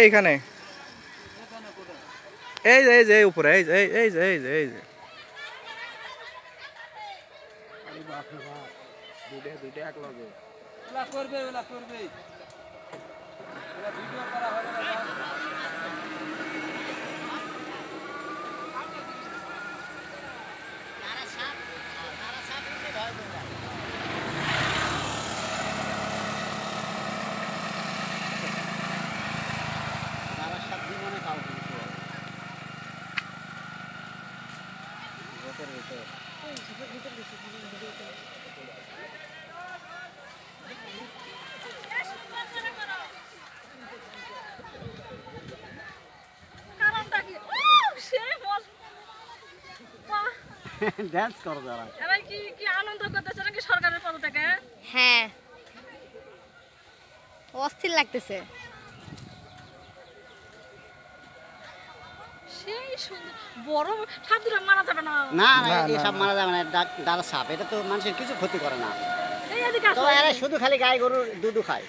এইখানে এই যে উপরে এই যে দুইটা এক লগে করবে ভিডিও করা হবে না। ডান্স করো যারা এবার কি আনন্দ করতেছে নাকি সরকারের পক্ষ থেকে? হ্যাঁ অস্থির লাগতেছে। সেই সুন্দর বড় সাপ দুটো মারা যাবে না? না না এসব মারা যাবে না, ডাল সাপ, এটা তো মানুষের কিছু ক্ষতি করে না। এই এদিকে আসো। তো এরা শুধু খালি গাই গরুর দুধ খায়।